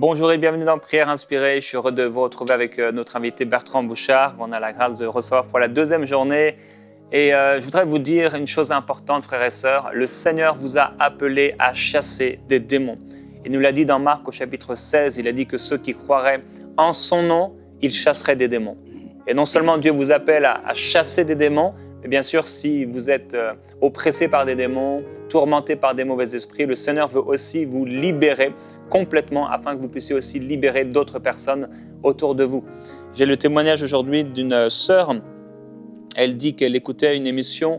Bonjour et bienvenue dans Prière Inspirée. Je suis heureux de vous retrouver avec notre invité Bertrand Bouchard. On a la grâce de recevoir pour la deuxième journée. Et je voudrais vous dire une chose importante, frères et sœurs. Le Seigneur vous a appelé à chasser des démons. Il nous l'a dit dans Marc au chapitre 16. Il a dit que ceux qui croiraient en son nom, ils chasseraient des démons. Et non seulement Dieu vous appelle à chasser des démons, mais bien sûr, si vous êtes oppressé par des démons, tourmenté par des mauvais esprits, le Seigneur veut aussi vous libérer complètement afin que vous puissiez aussi libérer d'autres personnes autour de vous. J'ai le témoignage aujourd'hui d'une sœur. Elle dit qu'elle écoutait une émission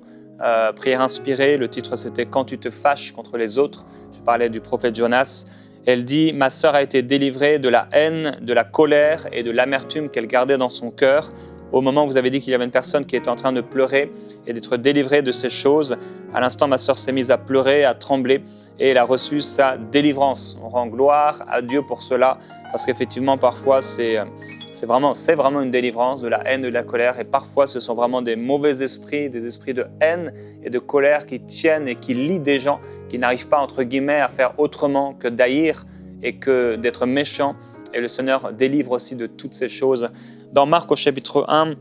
Prière Inspirée. Le titre, c'était « Quand tu te fâches contre les autres ». Je parlais du prophète Jonas. Elle dit « Ma sœur a été délivrée de la haine, de la colère et de l'amertume qu'elle gardait dans son cœur. » Au moment où vous avez dit qu'il y avait une personne qui était en train de pleurer et d'être délivrée de ces choses, à l'instant, ma sœur s'est mise à pleurer, à trembler et elle a reçu sa délivrance. On rend gloire à Dieu pour cela parce qu'effectivement, parfois, c'est vraiment une délivrance de la haine, de la colère et parfois, ce sont vraiment des mauvais esprits, des esprits de haine et de colère qui tiennent et qui lient des gens qui n'arrivent pas, entre guillemets, à faire autrement que d'haïr et que d'être méchants. Et le Seigneur délivre aussi de toutes ces choses. Dans Marc au chapitre 1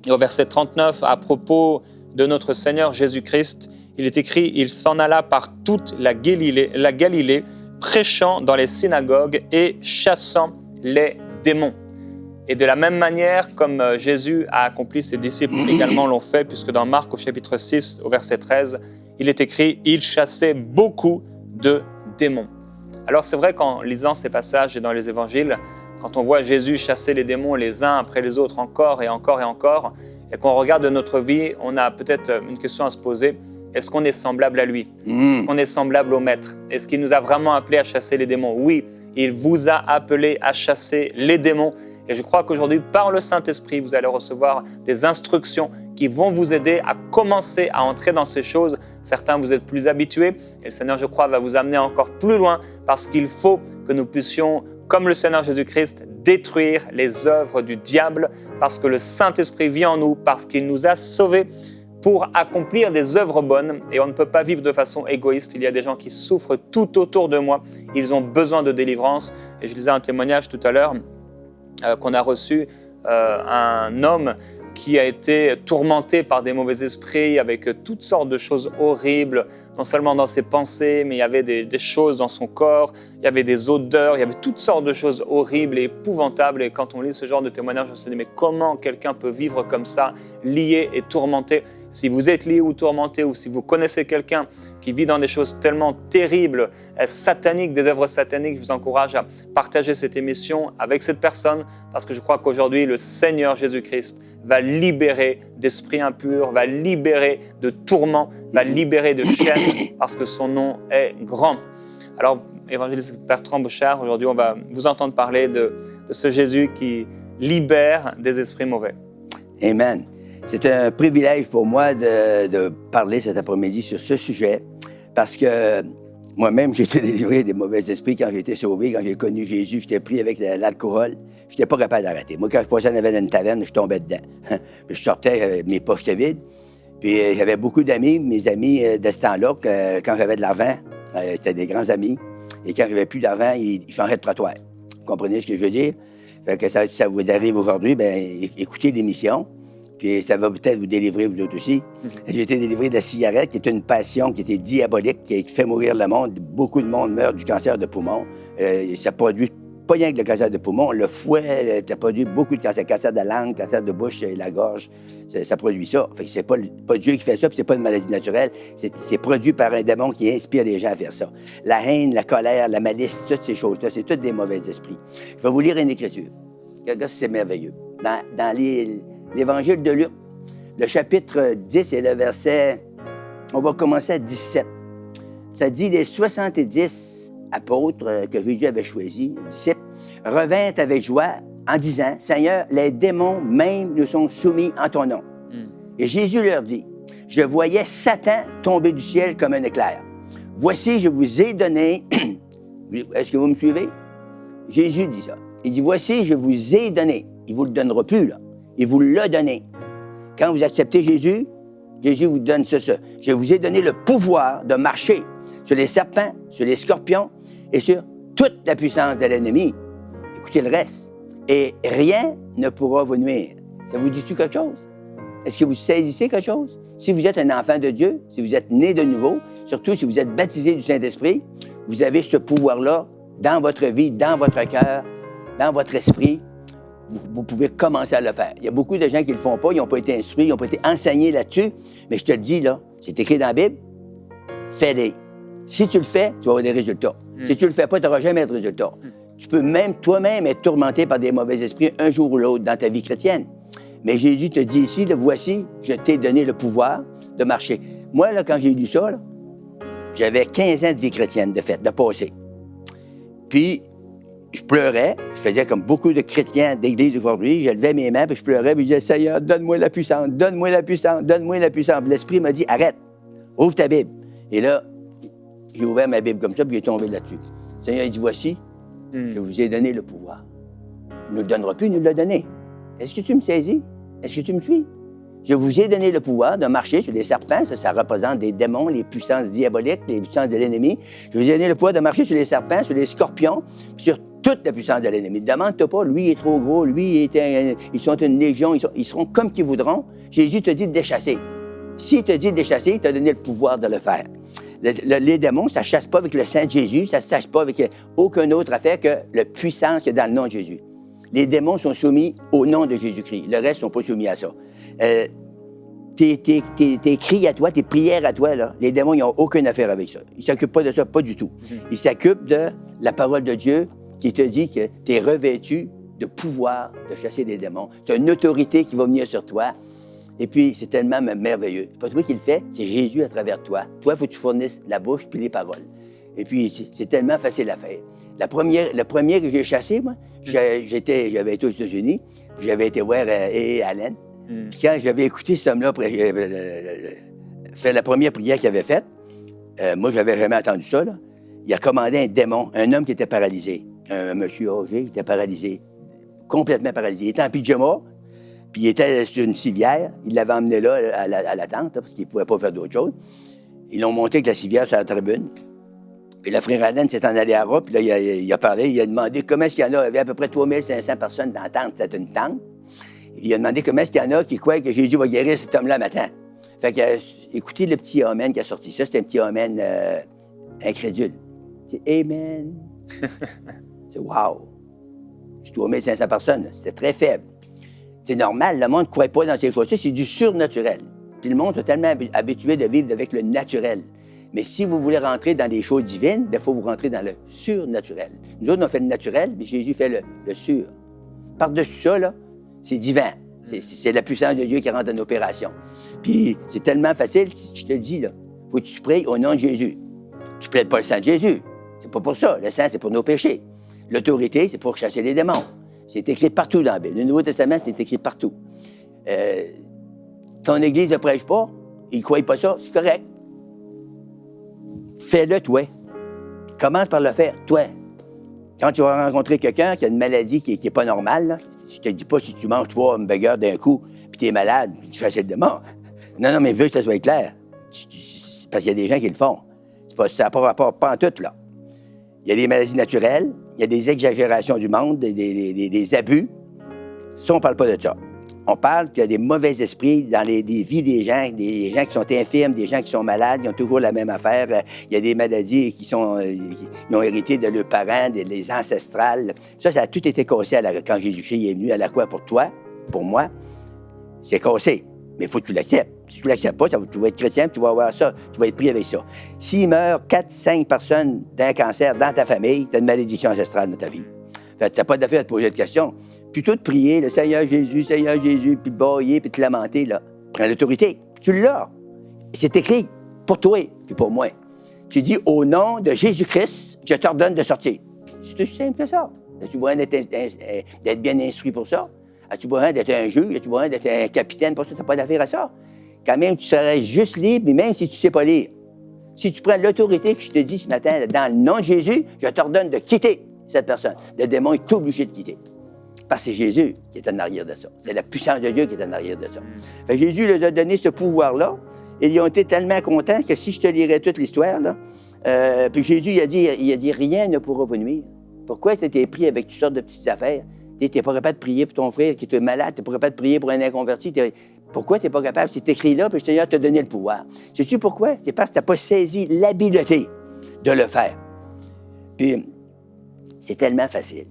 et au verset 39, à propos de notre Seigneur Jésus-Christ, il est écrit « Il s'en alla par toute la Galilée, prêchant dans les synagogues et chassant les démons. » Et de la même manière, comme Jésus a accompli, ses disciples également l'ont fait, puisque dans Marc au chapitre 6, au verset 13, il est écrit « Il chassait beaucoup de démons. » Alors c'est vrai qu'en lisant ces passages et dans les évangiles, quand on voit Jésus chasser les démons les uns après les autres encore et encore et encore, et qu'on regarde notre vie, on a peut-être une question à se poser. Est-ce qu'on est semblable à lui? Est-ce qu'on est semblable au Maître? Est-ce qu'il nous a vraiment appelés à chasser les démons? Oui, il vous a appelé à chasser les démons. Et je crois qu'aujourd'hui, par le Saint-Esprit, vous allez recevoir des instructions qui vont vous aider à commencer à entrer dans ces choses. Certains, vous êtes plus habitués et le Seigneur, je crois, va vous amener encore plus loin parce qu'il faut que nous puissions, comme le Seigneur Jésus-Christ, détruire les œuvres du diable parce que le Saint-Esprit vit en nous, parce qu'il nous a sauvés pour accomplir des œuvres bonnes. Et on ne peut pas vivre de façon égoïste. Il y a des gens qui souffrent tout autour de moi. Ils ont besoin de délivrance. Et je lisais un témoignage tout à l'heure qu'on a reçu, un homme qui a été tourmenté par des mauvais esprits avec toutes sortes de choses horribles, non seulement dans ses pensées, mais il y avait des choses dans son corps, il y avait des odeurs, il y avait toutes sortes de choses horribles et épouvantables. Et quand on lit ce genre de témoignage, on se dit, mais comment quelqu'un peut vivre comme ça, lié et tourmenté? Si vous êtes lié ou tourmenté, ou si vous connaissez quelqu'un qui vit dans des choses tellement terribles, sataniques, des œuvres sataniques, je vous encourage à partager cette émission avec cette personne, parce que je crois qu'aujourd'hui, le Seigneur Jésus-Christ va libérer d'esprits impurs, va libérer de tourments, va libérer de chaînes, parce que son nom est grand. Alors, évangéliste Bertrand Bouchard, aujourd'hui, on va vous entendre parler de ce Jésus qui libère des esprits mauvais. Amen. C'est un privilège pour moi de parler cet après-midi sur ce sujet parce que moi-même, j'ai été délivré des mauvais esprits quand j'ai été sauvé, quand j'ai connu Jésus, j'étais pris avec l'alcool. Je n'étais pas capable d'arrêter. Moi, quand je passais en avant d'une taverne, je tombais dedans. Puis je sortais, mes poches étaient vides. Puis j'avais beaucoup d'amis, mes amis de ce temps-là, quand j'avais de l'argent, c'était des grands amis. Et quand j'avais plus d'argent, ils changeaient de trottoir. Vous comprenez ce que je veux dire? Fait que si ça vous arrive aujourd'hui, bien, écoutez l'émission. Puis ça va peut-être vous délivrer, vous autres aussi. J'ai été délivré de la cigarette, qui est une passion qui était diabolique, qui fait mourir le monde. Beaucoup de monde meurt du cancer de poumon. Ça produit pas rien que le cancer de poumon. Le fouet, ça produit beaucoup de cancer de langue, cancer de bouche et la gorge. Ça produit ça. Fait que c'est pas Dieu qui fait ça, puis c'est pas une maladie naturelle. C'est produit par un démon qui inspire les gens à faire ça. La haine, la colère, la malice, toutes ces choses-là, c'est tous des mauvais esprits. Je vais vous lire une écriture. Regarde, c'est merveilleux. Dans l'Évangile de Luc, le chapitre 10 et le verset, on va commencer à 17. Ça dit, les 70 apôtres que Jésus avait choisis, disciples, revinrent avec joie en disant, « Seigneur, les démons même nous sont soumis en ton nom. » Et Jésus leur dit, « Je voyais Satan tomber du ciel comme un éclair. Voici, je vous ai donné... » Est-ce que vous me suivez? Jésus dit ça. Il dit, « Voici, je vous ai donné. » Il ne vous le donnera plus, là. Il vous l'a donné. Quand vous acceptez Jésus, Jésus vous donne ça. Je vous ai donné le pouvoir de marcher sur les serpents, sur les scorpions et sur toute la puissance de l'ennemi. Écoutez le reste. Et rien ne pourra vous nuire. Ça vous dit-tu quelque chose? Est-ce que vous saisissez quelque chose? Si vous êtes un enfant de Dieu, si vous êtes né de nouveau, surtout si vous êtes baptisé du Saint-Esprit, vous avez ce pouvoir-là dans votre vie, dans votre cœur, dans votre esprit. Vous pouvez commencer à le faire. Il y a beaucoup de gens qui ne le font pas, ils n'ont pas été instruits, ils n'ont pas été enseignés là-dessus. Mais je te le dis, là, c'est écrit dans la Bible, fais-les. Si tu le fais, tu vas avoir des résultats. Si tu ne le fais pas, tu n'auras jamais de résultats. Tu peux même toi-même être tourmenté par des mauvais esprits un jour ou l'autre dans ta vie chrétienne. Mais Jésus te dit ici, voici, je t'ai donné le pouvoir de marcher. Moi, là, quand j'ai lu ça, là, j'avais 15 ans de vie chrétienne, de fait, de passé. Puis, je pleurais, je faisais comme beaucoup de chrétiens d'église aujourd'hui, je levais mes mains, puis je pleurais, puis je disais, Seigneur, donne-moi la puissance, donne-moi la puissance, donne-moi la puissance. Puis l'Esprit m'a dit, arrête, ouvre ta Bible. Et là, j'ai ouvert ma Bible comme ça, puis il est tombé là-dessus. Le Seigneur, il dit, voici, je vous ai donné le pouvoir. Il ne nous le donnera plus, il nous l'a donné. Est-ce que tu me saisis? Est-ce que tu me suis? Je vous ai donné le pouvoir de marcher sur les serpents, ça représente des démons, les puissances diaboliques, les puissances de l'ennemi. Je vous ai donné le pouvoir de marcher sur les serpents, sur les scorpions, sur toute la puissance de l'ennemi. Demande-toi pas, lui est trop gros, ils sont une légion, ils seront comme qu'ils voudront. Jésus te dit de les chasser. S'il te dit de les chasser, il t'a donné le pouvoir de le faire. Les démons, ça ne chasse pas avec le sang de Jésus, ça ne se chasse pas avec aucune autre affaire que la puissance qu'il y a dans le nom de Jésus. Les démons sont soumis au nom de Jésus-Christ. Le reste ne sont pas soumis à ça. Tes cris à toi, tes prières à toi, là, les démons, ils n'ont aucune affaire avec ça. Ils ne s'occupent pas de ça, pas du tout. Ils s'occupent de la parole de Dieu qui te dit que tu es revêtu de pouvoir de chasser des démons. Tu as une autorité qui va venir sur toi. Et puis, c'est tellement merveilleux. C'est pas toi qui le fais, c'est Jésus à travers toi. Toi, il faut que tu fournisses la bouche puis les paroles. Et puis, c'est tellement facile à faire. Le premier que j'ai chassé, moi, j'avais été aux États-Unis, j'avais été voir Allen. Puis quand j'avais écouté cet homme-là faire la première prière qu'il avait faite, moi, j'avais jamais entendu ça, là. Il a commandé un démon, un homme qui était paralysé. Un monsieur âgé qui était paralysé, complètement paralysé. Il était en pyjama, puis il était sur une civière. Il l'avait emmené là, à la tente, là, parce qu'il ne pouvait pas faire d'autre chose. Ils l'ont monté avec la civière sur la tribune. Puis le frère Allen s'est en allé à Europe, puis là, il a parlé, il a demandé comment est-ce qu'il y en a. Il y avait à peu près 3500 personnes dans la tente, c'était une tente. Il a demandé comment est-ce qu'il y en a qui croient que Jésus va guérir cet homme-là matin. Fait que, écoutez le petit amen qui a sorti ça, c'était un petit amen incrédule. C'est Amen. C'est wow. C'est 3500 personnes, c'était très faible. C'est normal, le monde ne croit pas dans ces choses-là, c'est du surnaturel. Puis le monde est tellement habitué de vivre avec le naturel. Mais si vous voulez rentrer dans les choses divines, il faut vous rentrer dans le surnaturel. Nous autres, on fait le naturel, mais Jésus fait le sur. Par-dessus ça, là, c'est divin. C'est la puissance de Dieu qui rentre en opération. Puis c'est tellement facile, je te dis, là, faut que tu pries au nom de Jésus. Tu ne plaides pas le sang de Jésus. C'est pas pour ça. Le sang, c'est pour nos péchés. L'autorité, c'est pour chasser les démons. C'est écrit partout dans la Bible. Le Nouveau Testament, c'est écrit partout. Ton Église ne prêche pas, ils ne croient pas ça, c'est correct. Fais-le, toi. Commence par le faire, toi. Quand tu vas rencontrer quelqu'un qui a une maladie qui n'est pas normale, là, je te dis pas si tu manges 3 hamburgers d'un coup, puis tu es malade, puis tu chasses le démon. Non, mais veux que ça soit clair. Parce qu'il y a des gens qui le font. Ça n'a pas rapport, pas en tout, là. Il y a des maladies naturelles, il y a des exagérations du monde, des abus. Ça, on ne parle pas de ça. On parle qu'il y a des mauvais esprits dans les vies des gens qui sont infirmes, des gens qui sont malades, ils ont toujours la même affaire. Il y a des maladies qui ont hérité de leurs parents, des ancestrales. Ça a tout été cassé quand Jésus-Christ est venu à la croix pour toi, pour moi. C'est cassé, mais il faut que tu l'acceptes. Si tu ne l'acceptes pas, tu vas être chrétien, tu vas avoir ça, tu vas être pris avec ça. S'il meurt 4-5 personnes d'un cancer dans ta famille, tu as une malédiction ancestrale dans ta vie. Fait que tu n'as pas d'affaire à te poser de questions. Plutôt de prier, le Seigneur Jésus, puis de bailler, puis de te lamenter, là. Prends l'autorité. Tu l'as. C'est écrit pour toi, puis pour moi. Tu dis, au nom de Jésus-Christ, je t'ordonne de sortir. C'est aussi simple que ça. As-tu besoin d'être bien instruit pour ça? As-tu besoin d'être un juge? As-tu besoin d'être un capitaine pour ça? Tu n'as pas d'affaire à ça. Quand même, tu serais juste libre, mais même si tu ne sais pas lire. Si tu prends l'autorité que je te dis ce matin, dans le nom de Jésus, je t'ordonne de quitter cette personne. Le démon est obligé de quitter. Parce que c'est Jésus qui est en arrière de ça. C'est la puissance de Dieu qui est en arrière de ça. Fait que Jésus leur a donné ce pouvoir-là, et ils ont été tellement contents que si je te lirais toute l'histoire, là, puis Jésus il a dit, rien ne pourra vous nuire. Pourquoi tu es pris avec toutes sortes de petites affaires? Tu n'es pas capable de prier pour ton frère qui est malade, tu n'es pas capable de prier pour un inconverti. Pourquoi tu n'es pas capable? C'est écrit là, puis le Seigneur t'a donné le pouvoir. Sais-tu pourquoi? C'est parce que tu n'as pas saisi l'habileté de le faire. Puis, c'est tellement facile.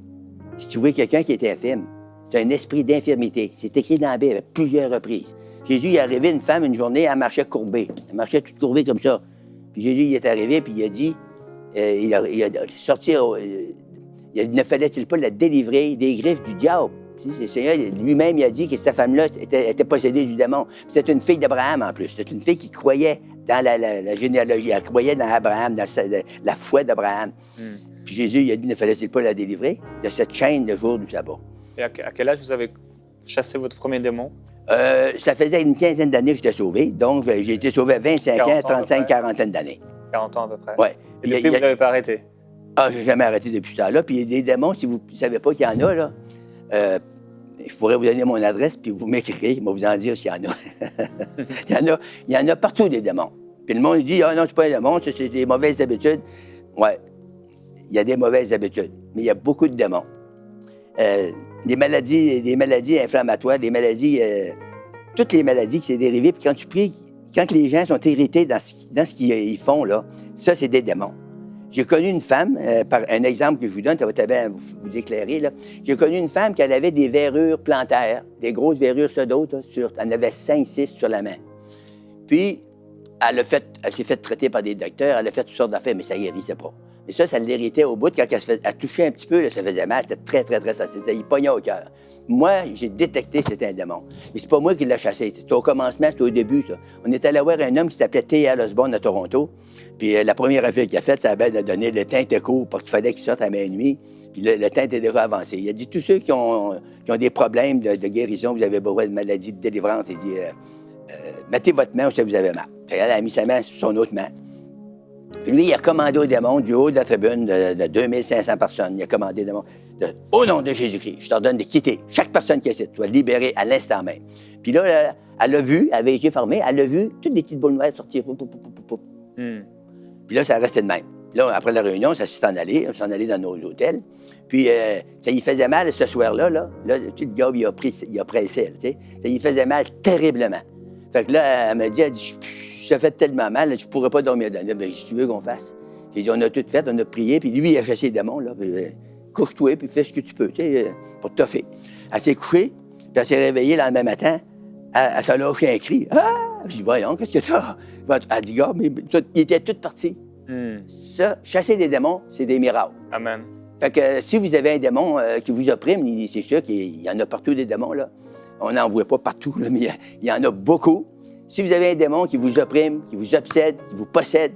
Si tu vois quelqu'un qui est infirme, c'est un esprit d'infirmité. C'est écrit dans la Bible à plusieurs reprises. Jésus, il est arrivé une femme une journée, elle marchait courbée. Elle marchait toute courbée comme ça. Puis Jésus, il est arrivé, puis il a dit, il a sorti, ne fallait-il pas la délivrer des griffes du diable? Le Seigneur lui-même, il a dit que cette femme-là était possédée du démon. C'était une fille d'Abraham en plus. C'était une fille qui croyait dans la généalogie. Elle croyait dans Abraham, dans la foi d'Abraham. Puis Jésus, il a dit, ne fallait-il pas la délivrer de cette chaîne le jour du sabbat? Et à quel âge vous avez chassé votre premier démon? Ça faisait une quinzaine d'années que j'étais sauvé. Donc, j'ai été sauvé à 25 ans, 35, quarantaine d'années. 40 ans à peu près? Oui. Et depuis, vous n'avez pas arrêté? Ah, j'ai jamais arrêté depuis ce temps-là. Puis il y a des démons, si vous ne savez pas qu'il y en a, là, je pourrais vous donner mon adresse, puis vous m'écrirez, je vais vous en dire s'il y en a. il y en a partout des démons. Puis le monde dit, ah non, c'est pas un démon, c'est des mauvaises habitudes. Oui, il y a des mauvaises habitudes, mais il y a beaucoup de démons. Des maladies inflammatoires, toutes les maladies qui sont dérivées, puis quand tu pries, quand les gens sont irrités dans ce qu'ils font, là, ça, c'est des démons. J'ai connu une femme, par un exemple que je vous donne, ça va peut-être vous éclairer, là. J'ai connu une femme qui avait des verrures plantaires, des grosses verrures sur d'autres, elle en avait 5, 6 sur la main. Puis, elle s'est fait traiter par des docteurs, elle a fait toutes sortes d'affaires, mais ça ne guérissait pas. Mais ça l'irritait au bout. Quand elle touchait un petit peu, là, ça faisait mal, c'était très, très, très sensible. Ça y pognait au cœur. Moi, j'ai détecté que c'était un démon. Mais c'est pas moi qui l'ai chassé. C'était au commencement, c'était au début, ça. On est allé voir un homme qui s'appelait T.L. Osborne à Toronto. Puis la première affaire qu'il a faite, ça avait donné le teint était court parce qu'il fallait qu'il sorte à minuit. Puis le teint était déjà avancé. Il a dit, tous ceux qui ont des problèmes de guérison, vous avez besoin de maladie, de délivrance, il dit, mettez votre main où ça vous avez mal. Puis elle a mis sa main sur son autre main. Puis lui, il a commandé aux démons du haut de la tribune de 2500 personnes. Il a commandé aux démons, au nom de Jésus-Christ, je t'ordonne de quitter. Chaque personne qui est ici, tu vas libérer à l'instant même. Puis là, elle l'a vu, elle avait été formée, elle l'a vu, toutes les petites boules noires sortir. Puis là, ça restait de même. Puis là, après la réunion, ça s'est en allé, on s'en allait dans nos hôtels. Puis ça y faisait mal ce soir-là. Là, le petit gars, il a pressé, tu sais. Ça y faisait mal terriblement. Fait que là, elle m'a dit, ça fait tellement mal, là, je ne pourrais pas dormir dans la nuit. Bien, si tu veux qu'on fasse. J'ai dit, on a tout fait, on a prié, puis lui, il a chassé les démons, là. Puis, couche-toi, puis fais ce que tu peux, tu sais, pour te toffer. Elle s'est couchée, puis elle s'est réveillée le lendemain matin, elle s'est lâché un cri. Ah! J'ai dit, voyons, qu'est-ce que t'as? Elle dit, gars, mais il était tout parti. Ça, chasser les démons, c'est des miracles. Amen. Fait que si vous avez un démon qui vous opprime, c'est sûr qu'il y en a partout des démons, là. On n'en voit pas partout, là, mais il y en a beaucoup. Si vous avez un démon qui vous opprime, qui vous obsède, qui vous possède,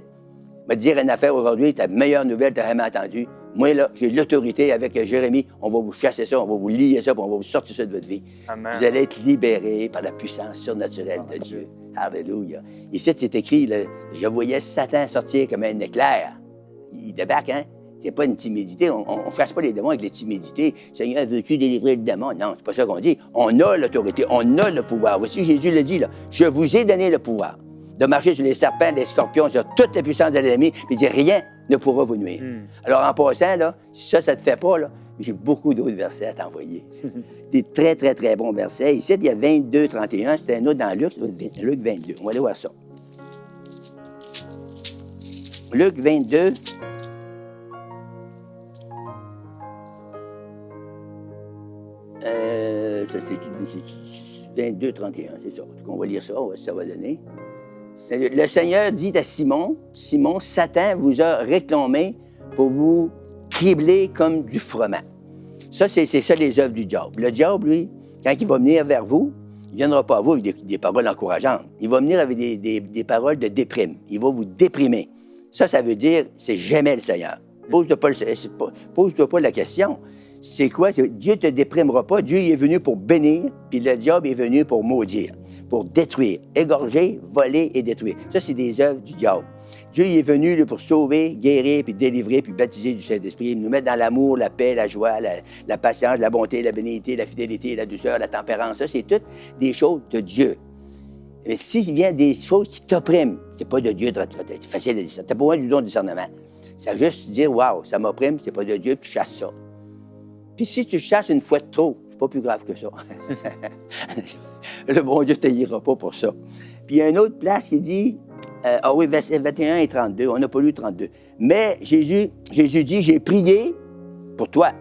je vais te dire une affaire aujourd'hui, ta meilleure nouvelle, tu n'as jamais entendu. Moi, là, j'ai l'autorité avec Jérémie. On va vous chasser ça, on va vous lier ça, puis on va vous sortir ça de votre vie. Amen. Vous allez être libérés par la puissance surnaturelle de Dieu. Alléluia. Ici, c'est écrit, là, je voyais Satan sortir comme un éclair. Il débarque, hein? C'est pas une timidité. On ne chasse pas les démons avec les timidités. Seigneur, veux-tu délivrer le démon? Non, c'est pas ça qu'on dit. On a l'autorité, on a le pouvoir. Voici, Jésus le dit, là. Je vous ai donné le pouvoir de marcher sur les serpents, les scorpions, sur toute la puissance de l'ennemi, puis il dit rien ne pourra vous nuire. Alors, en passant, là, si ça ne te fait pas, là, j'ai beaucoup d'autres versets à t'envoyer. Des très, très, très bons versets. Ici, il y a 22, 31. C'était un autre dans Luc 22. On va aller voir ça. Luc 22. C'est 22, 31, c'est ça. On va lire ça, on va voir ce que ça va donner. Le Seigneur dit à Simon, Satan vous a réclamé pour vous cribler comme du froment. Ça, c'est ça les œuvres du diable. Le diable, lui, quand il va venir vers vous, il ne viendra pas à vous avec des paroles encourageantes. Il va venir avec des paroles de déprime. Il va vous déprimer. Ça veut dire, c'est jamais le Seigneur. Pose-toi pas la question. C'est quoi? Dieu ne te déprimera pas. Dieu il est venu pour bénir, puis le diable est venu pour maudire, pour détruire, égorger, voler et détruire. Ça, c'est des œuvres du diable. Dieu il est venu là, pour sauver, guérir, puis délivrer, puis baptiser du Saint-Esprit, nous mettre dans l'amour, la paix, la joie, la patience, la bonté, la bénédiction, la fidélité, la douceur, la tempérance. Ça, c'est toutes des choses de Dieu. Mais s'il vient des choses qui t'oppriment, c'est pas de Dieu, c'est facile à dire ça. Tu n'as pas besoin du don de discernement. Ça juste dire, waouh, ça m'opprime, c'est pas de Dieu, puis tu chasses ça. Puis si tu chasses une fois de trop, c'est pas plus grave que ça. Le bon Dieu ne t'haïra pas pour ça. Puis il y a une autre place qui dit, verset 21 et 32, on n'a pas lu 32. Mais Jésus dit, j'ai prié pour toi,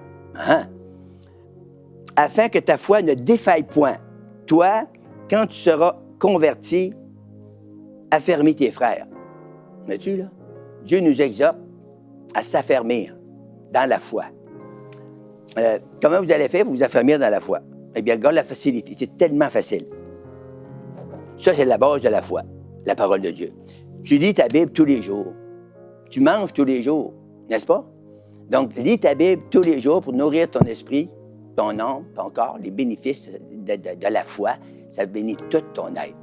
afin que ta foi ne défaille point. Toi, quand tu seras converti, affermis tes frères. Vois-tu, là? Dieu nous exhorte à s'affermir dans la foi. Comment vous allez faire pour vous affermir dans la foi? Eh bien, regarde la facilité. C'est tellement facile. Ça, c'est la base de la foi, la parole de Dieu. Tu lis ta Bible tous les jours. Tu manges tous les jours, n'est-ce pas? Donc, lis ta Bible tous les jours pour nourrir ton esprit, ton âme, ton corps, les bénéfices de la foi. Ça bénit toute ton être.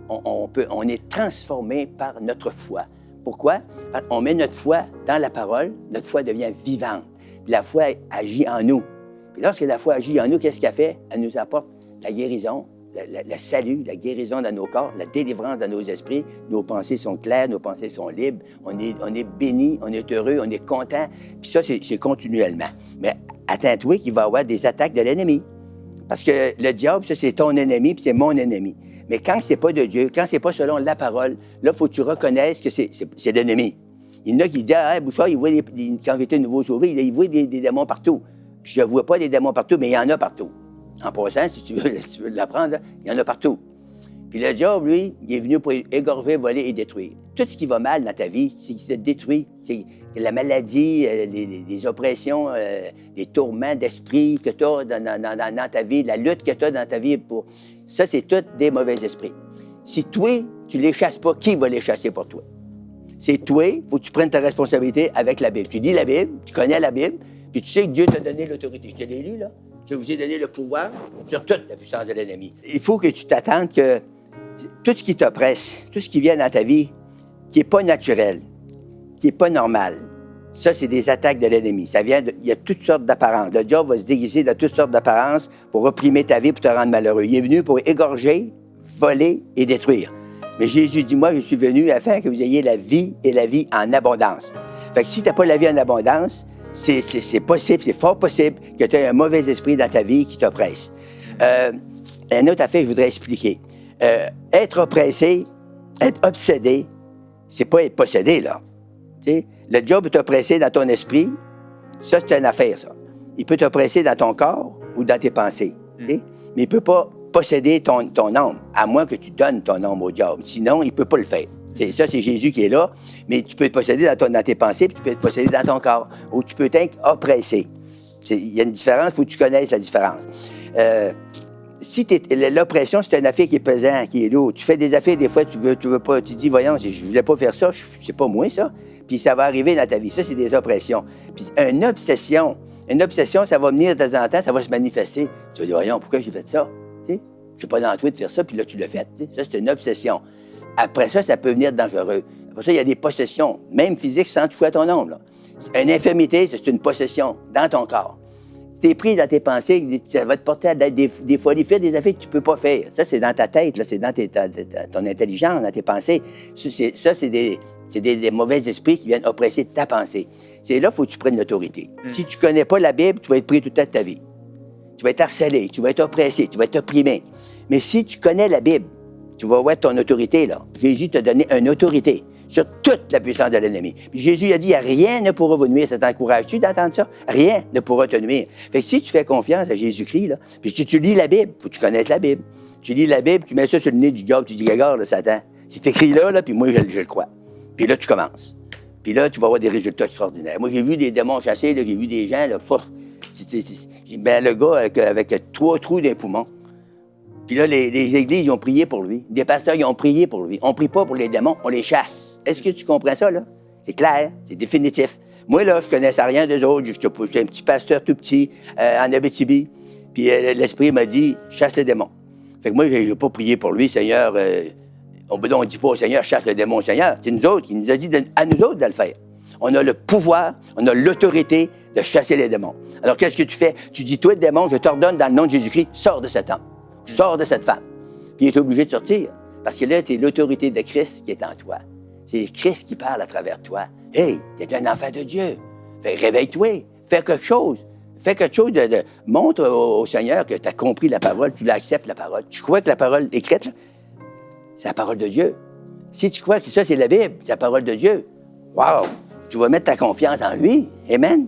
On est transformé par notre foi. Pourquoi? On met notre foi dans la parole, notre foi devient vivante. Puis la foi agit en nous. Puis lorsque la foi agit en nous, qu'est-ce qu'elle fait? Elle nous apporte la guérison, le salut, la guérison dans nos corps, la délivrance dans nos esprits. Nos pensées sont claires, nos pensées sont libres. On est bénis, on est heureux, on est content. Puis ça, c'est continuellement. Mais attends-toi qu'il va y avoir des attaques de l'ennemi. Parce que le diable, ça, c'est ton ennemi, puis c'est mon ennemi. Mais quand c'est pas de Dieu, quand c'est pas selon la parole, là, il faut que tu reconnaisses que c'est l'ennemi. Il y en a qui disent, ah, Bouchard, quand j'étais nouveau sauvé, il voit des démons partout. Je ne vois pas des démons partout, mais il y en a partout. En passant, si tu veux l'apprendre, il y en a partout. Puis le diable, lui, il est venu pour égorger, voler et détruire. Tout ce qui va mal dans ta vie, c'est qu'il te détruit. C'est la maladie, les oppressions, les tourments d'esprit que tu as dans ta vie, la lutte que tu as dans ta vie. Ça, c'est tout des mauvais esprits. Si toi, tu ne les chasses pas, qui va les chasser pour toi? C'est toi, il faut que tu prennes ta responsabilité avec la Bible. Tu lis la Bible, tu connais la Bible, puis tu sais que Dieu t'a donné l'autorité. Je te l'ai lu, là. Je vous ai donné le pouvoir sur toute la puissance de l'ennemi. Il faut que tu t'attendes que tout ce qui t'oppresse, tout ce qui vient dans ta vie, qui n'est pas naturel, qui n'est pas normal, ça, c'est des attaques de l'ennemi. Il y a toutes sortes d'apparences. Le diable va se déguiser de toutes sortes d'apparences pour opprimer ta vie, pour te rendre malheureux. Il est venu pour égorger, voler et détruire. Mais Jésus dit, moi, je suis venu afin que vous ayez la vie et la vie en abondance. Fait que si tu n'as pas la vie en abondance, c'est possible, c'est fort possible que tu aies un mauvais esprit dans ta vie qui t'oppresse. Une autre affaire que je voudrais expliquer. Être oppressé, être obsédé, c'est pas être possédé, là. T'sais, le diable peut t'oppresser dans ton esprit, ça, c'est une affaire, ça. Il peut t'oppresser dans ton corps ou dans tes pensées. Mais il ne peut pas posséder ton âme, à moins que tu donnes ton âme au diable. Sinon, il ne peut pas le faire. Ça, c'est Jésus qui est là, mais tu peux être possédé dans tes pensées, puis tu peux être possédé dans ton corps, ou tu peux être oppressé. Il y a une différence, il faut que tu connaisses la différence. Si l'oppression, c'est une affaire qui est pesante, qui est lourde. Tu fais des affaires, des fois, tu veux pas, tu dis, voyons, je voulais pas faire ça, c'est pas moi, ça. Puis ça va arriver dans ta vie. Ça, c'est des oppressions. Puis une obsession, ça va venir de temps en temps, ça va se manifester. Tu vas dire, voyons, pourquoi j'ai fait ça? C'est pas dans toi de faire ça, puis là, tu l'as fait. Ça, c'est une obsession. Après ça, ça peut venir dangereux. Après ça, il y a des possessions, même physiques, sans toucher à ton âme. Là. Une infirmité, c'est une possession dans ton corps. Tu es pris dans tes pensées, ça va te porter à des folies, faire des affaires que tu ne peux pas faire. Ça, c'est dans ta tête, là, c'est dans ton intelligence, dans tes pensées. Ça, c'est des mauvais esprits qui viennent oppresser ta pensée. C'est là qu'il faut que tu prennes l'autorité. Si tu ne connais pas la Bible, tu vas être pris toute ta vie. Tu vas être harcelé, tu vas être oppressé, tu vas être opprimé. Mais si tu connais la Bible, tu vas voir ton autorité, là. Jésus t'a donné une autorité sur toute la puissance de l'ennemi. Puis Jésus a dit, rien ne pourra vous nuire. Ça t'encourage-tu d'entendre ça? Rien ne pourra te nuire. Fait que si tu fais confiance à Jésus-Christ, là, puis si tu lis la Bible, il faut que tu connaisses la Bible. Tu lis la Bible, tu mets ça sur le nez du diable, tu dis, regarde, là, Satan, c'est écrit là, puis moi, je le crois. Puis là, tu commences. Puis là, tu vas avoir des résultats extraordinaires. Moi, j'ai vu des démons chassés, là, j'ai vu des gens, là, le gars avec 3 trous dans les poumons. Puis là, les églises, ils ont prié pour lui. Des pasteurs, ils ont prié pour lui. On ne prie pas pour les démons, on les chasse. Est-ce que tu comprends ça, là? C'est clair, c'est définitif. Moi, là, je ne connaissais rien d'eux autres. J'étais un petit pasteur tout petit en Abitibi. Puis l'Esprit m'a dit, chasse les démons. Fait que moi, je n'ai pas prié pour lui, Seigneur. On ne dit pas au Seigneur, chasse le démon, Seigneur. C'est nous autres. Il nous a dit à nous autres de le faire. On a le pouvoir, on a l'autorité de chasser les démons. Alors, qu'est-ce que tu fais? Tu dis, toi, démon, je t'ordonne dans le nom de Jésus-Christ, sors de cet homme. Sors de cette femme. Puis il est obligé de sortir. Parce que là, tu es l'autorité de Christ qui est en toi. C'est Christ qui parle à travers toi. Hey, t'es un enfant de Dieu. Réveille-toi. Fais quelque chose. Fais quelque chose montre au Seigneur que tu as compris la parole, tu l'acceptes, la parole. Tu crois que la parole écrite, là, c'est la parole de Dieu. Si tu crois que ça, c'est la Bible, c'est la parole de Dieu, wow! Tu vas mettre ta confiance en lui. Amen.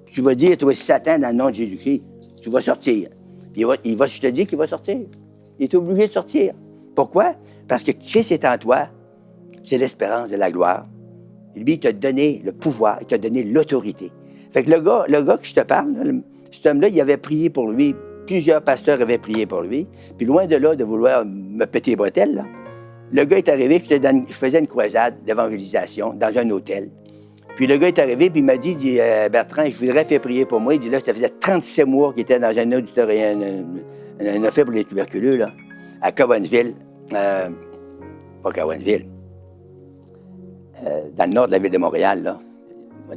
Tu vas dire, toi, Satan, dans le nom de Jésus-Christ, tu vas sortir. Puis je te dis qu'il va sortir. Il est obligé de sortir. Pourquoi? Parce que Christ est en toi. C'est l'espérance de la gloire. Lui, il t'a donné le pouvoir, il t'a donné l'autorité. Fait que le gars que je te parle, là, cet homme-là, il avait prié pour lui. Plusieurs pasteurs avaient prié pour lui. Puis loin de là, de vouloir me péter les bretelles, là, le gars est arrivé, je faisais une croisade d'évangélisation dans un hôtel. Puis le gars est arrivé, puis il m'a dit, Bertrand, je voudrais faire prier pour moi. Il dit, là, ça faisait 37 mois qu'il était dans un auditorium, un affaire pour les tuberculeux, là, à Cowansville. Pas Cowansville. Dans le nord de la ville de Montréal, là.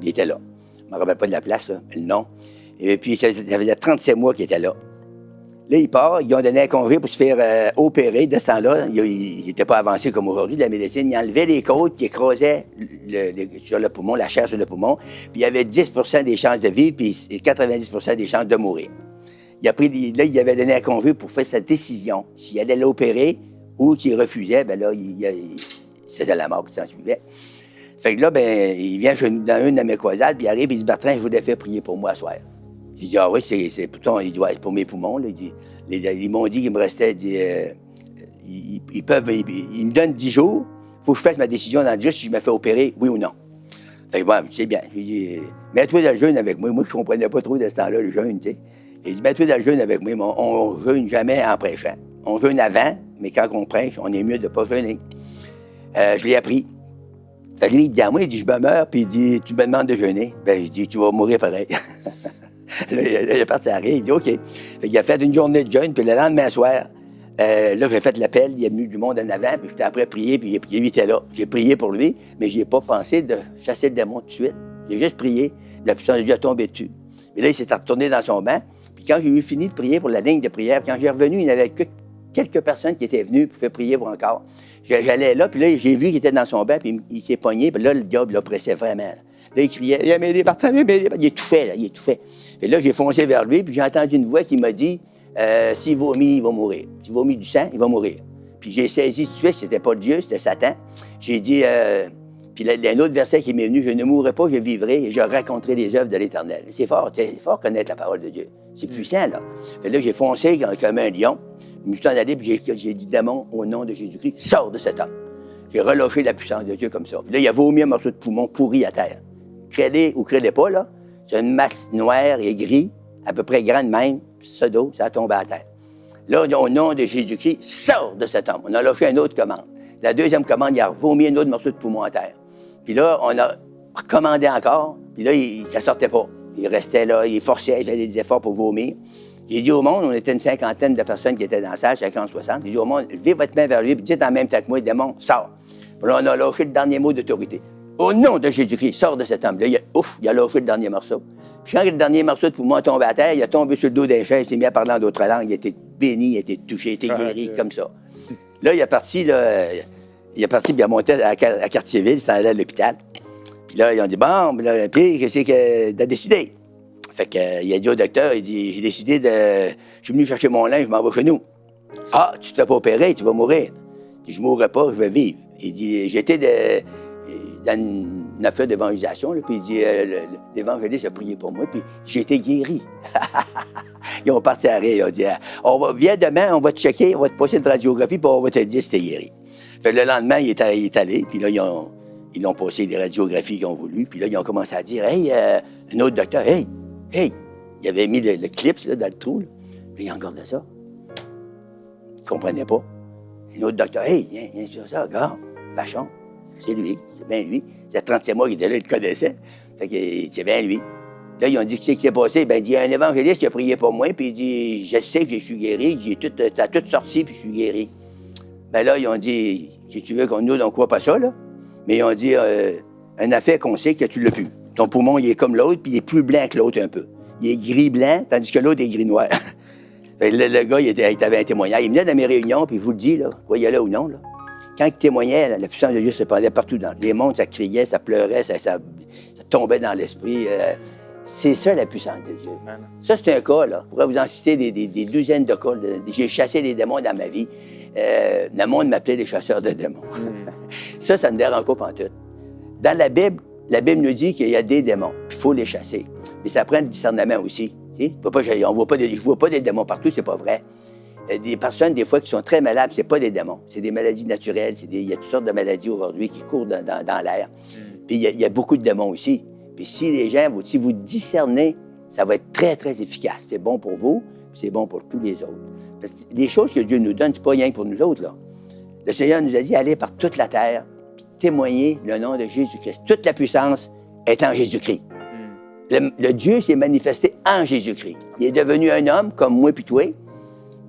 Il était là. Je ne me rappelle pas de la place, là, le nom. Et puis, ça faisait 37 mois qu'il était là. Là, il part, ils ont donné un congé pour se faire opérer. De ce temps-là, il n'était pas avancé comme aujourd'hui de la médecine. Il enlevait les côtes qui écrasaient sur le poumon, la chair sur le poumon. Puis il y avait 10 des chances de vivre, puis 90 des chances de mourir. Il avait donné un congé pour faire sa décision. S'il allait l'opérer ou qu'il refusait, bien là, c'était la mort qui s'en suivait. Fait que là, ben, il vient dans une de mes croisades, puis il arrive, il dit, Bertrand, je voudrais faire prier pour moi ce soir. J'ai dit, ah oui, c'est pour mes poumons. Là. Ils m'ont dit qu'il me restait, ils me donnent 10 jours, il faut que je fasse ma décision dans 10 jours si je me fais opérer, oui ou non. Fait que bon, c'est bien. J'ai dit, mets-toi dans le jeûne avec moi. Moi, je ne comprenais pas trop de ce temps-là, le jeûne, tu sais. J'ai dit, mets-toi dans le jeûne avec moi. On ne jeûne jamais en prêchant. On jeûne avant, mais quand on prêche, on est mieux de ne pas jeûner. Je l'ai appris. Fait que lui, il dit à moi, il dit, je me meurs, puis il dit, tu me demandes de jeûner. Ben, je dis, tu vas mourir pareil. Là, il est parti à rire, il dit, OK. Fait qu'il a fait une journée de jeûne, puis le lendemain soir, là, j'ai fait l'appel, il est venu du monde en avant, puis j'étais après prier, puis lui était là. J'ai prié pour lui, mais je n'ai pas pensé de chasser le démon tout de suite. J'ai juste prié, la puissance de Dieu a tombé dessus. Et là, il s'est retourné dans son banc, puis quand j'ai eu fini de prier pour la ligne de prière, quand j'ai revenu, il y avait quelques personnes qui étaient venues pour faire prier pour encore. J'allais là, puis là, j'ai vu qu'il était dans son banc, puis il s'est pogné, puis là, le diable l'oppressait vraiment. Là, il criait, il a Bertrand, il étouffait, là, il étouffait. Et là, j'ai foncé vers lui, puis j'ai entendu une voix qui m'a dit, s'il vomit, il va mourir. S'il vomit du sang, il va mourir. Puis j'ai saisi tout de suite que c'était pas Dieu, c'était Satan. J'ai dit, puis il y a un autre verset qui m'est venu, je ne mourrai pas, je vivrai, et je raconterai les œuvres de l'Éternel. C'est fort connaître la parole de Dieu. C'est puissant, là. Puis là, j'ai foncé comme un lion. Je me suis en allé, puis j'ai dit, démon, au nom de Jésus-Christ, sors de cet homme. J'ai relâché la puissance de Dieu comme ça. Puis là, il a vomi un morceau de poumon pourri à terre. Crédez ou crédez pas, là, c'est une masse noire et gris, à peu près grande même, puis ça d'eau, ça a tombé à terre. Là, au nom de Jésus-Christ, sors de cet homme. On a lâché une autre commande. La deuxième commande, il a vomi un autre morceau de poumon à terre. Puis là, on a recommandé encore, puis là, ça sortait pas. Il restait là, il forçait, il faisait des efforts pour vomir. J'ai dit au monde, on était une cinquantaine de personnes qui étaient dans la salle, 50-60. J'ai dit au monde, levez votre main vers lui, puis dites en même temps que moi, démon, sors. Puis là, on a lâché le dernier mot d'autorité. Au nom de Jésus-Christ, sors de cet homme-là. Il a lâché le dernier morceau. Puis quand le dernier morceau de poumon est tombé à terre, il a tombé sur le dos d'un chaise, il s'est mis à parler en d'autres langues, il a été béni, il a été touché, il a été guéri, comme ça. Là, il est parti, puis il a monté à Cartierville, il s'en allait à l'hôpital. Puis là, ils ont dit, bon, puis qu'est-ce que t'as décidé? Fait qu'il a dit au docteur, il dit, j'ai décidé je suis venu chercher mon linge, je m'en vais chez nous. Ah, tu te fais pas opérer, tu vas mourir. Il dit, je mourrai pas, je vais vivre. Il dit, j'étais dans une affaire d'évangélisation, puis il dit, l'évangéliste a prié pour moi, puis j'ai été guéri. Ils ont parti à rire, ils ont dit, viens demain, on va te checker, on va te passer une radiographie, puis on va te dire si t'es guéri. Fait que le lendemain, il est allé, puis là, ils l'ont passé les radiographies qu'ils ont voulu, puis là, ils ont commencé à dire, hey, un autre docteur, hey, il avait mis le clip là, dans le trou, là. Puis il regardait ça. Il ne comprenait pas. Un autre docteur, hey, viens sur ça, regarde, Vachon, c'est lui, c'est bien lui. Ça fait 37 mois qu'il était là, il le connaissait. Fait que c'est bien lui. Là, ils ont dit, qu'est-ce qui s'est passé? Ben, il dit, il y a un évangéliste qui a prié pour moi, puis il dit, je sais que je suis guéri, ça a tout sorti, puis je suis guéri. Ben là, ils ont dit, si tu veux qu'on nous, on ne croit pas ça, là. Mais ils ont dit, un affaire qu'on sait que tu l'as plus. Ton poumon, il est comme l'autre, puis il est plus blanc que l'autre un peu. Il est gris-blanc, tandis que l'autre est gris-noir. Le gars, il avait un témoignage. Il venait dans mes réunions, puis je vous le dis, là, croyez-le ou non, là. Quand il témoignait, la puissance de Dieu se parlait partout dans les mondes, ça criait, ça pleurait, tombait dans l'esprit. C'est ça la puissance de Dieu. Amen. Ça, c'est un cas, là. Je pourrais vous en citer des douzaines de cas. J'ai chassé des démons dans ma vie. Le monde m'appelait des chasseurs de démons. Ça ne me dérange pas pantoute. Dans la Bible nous dit qu'il y a des démons. Il faut les chasser. Mais ça prend le discernement aussi. Je ne vois pas des démons partout, c'est pas vrai. Des personnes, des fois, qui sont très malades, c'est pas des démons. C'est des maladies naturelles. Il y a toutes sortes de maladies aujourd'hui qui courent dans l'air. Puis il y a beaucoup de démons aussi. Puis si les gens, si vous discernez, ça va être très, très efficace. C'est bon pour vous, puis c'est bon pour tous les autres. Parce que les choses que Dieu nous donne, c'est pas rien que pour nous autres, là. Le Seigneur nous a dit, allez par toute la terre, puis témoigner le nom de Jésus-Christ. Toute la puissance est en Jésus-Christ. Le Dieu s'est manifesté en Jésus-Christ. Il est devenu un homme comme moi puis toi,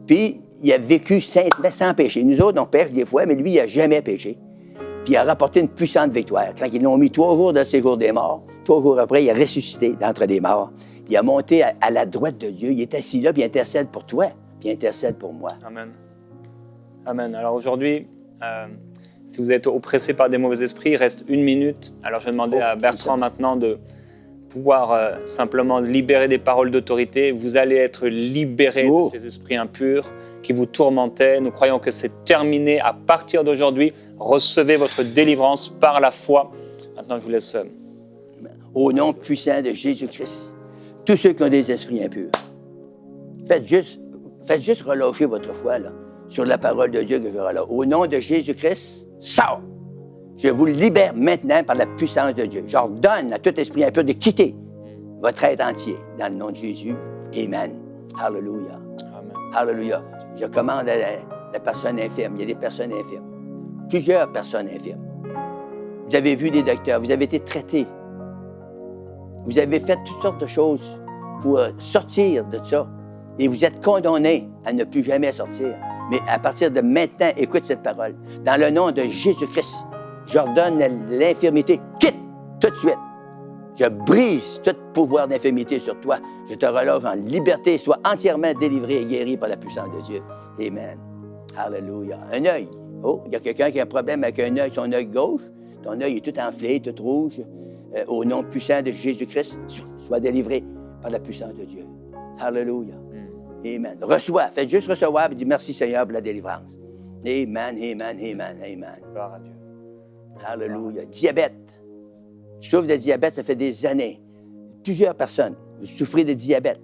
puis il a vécu saintement sans péché. Nous autres, on pêche des fois, mais lui, il n'a jamais péché. Puis il a rapporté une puissante victoire. Quand ils l'ont mis 3 jours dans le séjour des morts, 3 jours après, il a ressuscité d'entre les morts. Il a monté à la droite de Dieu. Il est assis là, puis il intercède pour toi, puis il intercède pour moi. Amen. Amen. Alors aujourd'hui, si vous êtes oppressé par des mauvais esprits, il reste 1 minute. Alors je vais demander à Bertrand maintenant de pouvoir simplement libérer des paroles d'autorité. Vous allez être libéré de ces esprits impurs qui vous tourmentaient. Nous croyons que c'est terminé à partir d'aujourd'hui. Recevez votre délivrance par la foi. Maintenant, je vous laisse. Au nom puissant de Jésus-Christ, tous ceux qui ont des esprits impurs, faites juste relâcher votre foi là, sur la parole de Dieu que je relâche. Au nom de Jésus-Christ, sors! Je vous libère maintenant par la puissance de Dieu. J'ordonne à tout esprit impur de quitter votre être entier. Dans le nom de Jésus, Amen. Alléluia. Amen. Alléluia. Je commande à la personne infirme. Il y a des personnes infirmes. Plusieurs personnes infirmes. Vous avez vu des docteurs, vous avez été traités. Vous avez fait toutes sortes de choses pour sortir de ça. Et vous êtes condamnés à ne plus jamais sortir. Mais à partir de maintenant, écoute cette parole. Dans le nom de Jésus-Christ, j'ordonne l'infirmité. Quitte tout de suite. Je brise tout pouvoir d'infirmité sur toi. Je te relâche en liberté. Sois entièrement délivré et guéri par la puissance de Dieu. Amen. Alléluia. Un œil. Oh, il y a quelqu'un qui a un problème avec un œil, son œil gauche. Ton œil est tout enflé, tout rouge. Au nom puissant de Jésus-Christ, sois délivré par la puissance de Dieu. Alléluia. Amen. Reçois. Faites juste recevoir et dis merci Seigneur pour la délivrance. Amen, amen, amen, amen. Gloire à Dieu. Alléluia. Diabète. Tu souffres de diabète, ça fait des années. Plusieurs personnes, vous souffrez de diabète.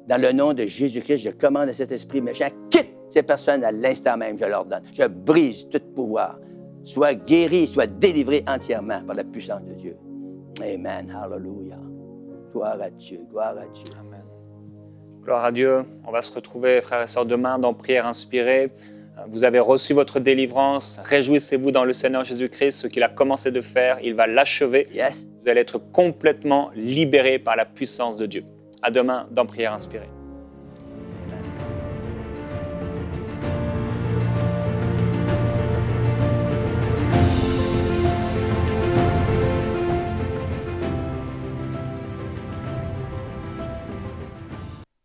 Dans le nom de Jésus-Christ, je commande à cet esprit méchant, quitte ces personnes à l'instant même, je leur donne. Je brise tout pouvoir. Sois guéri, sois délivré entièrement par la puissance de Dieu. Amen. Alléluia. Gloire à Dieu, gloire à Dieu. Amen. Gloire à Dieu. On va se retrouver, frères et sœurs, demain dans Prière inspirée. Vous avez reçu votre délivrance. Réjouissez-vous dans le Seigneur Jésus-Christ. Ce qu'il a commencé de faire, il va l'achever. Yes. Vous allez être complètement libérés par la puissance de Dieu. À demain dans Prière inspirée.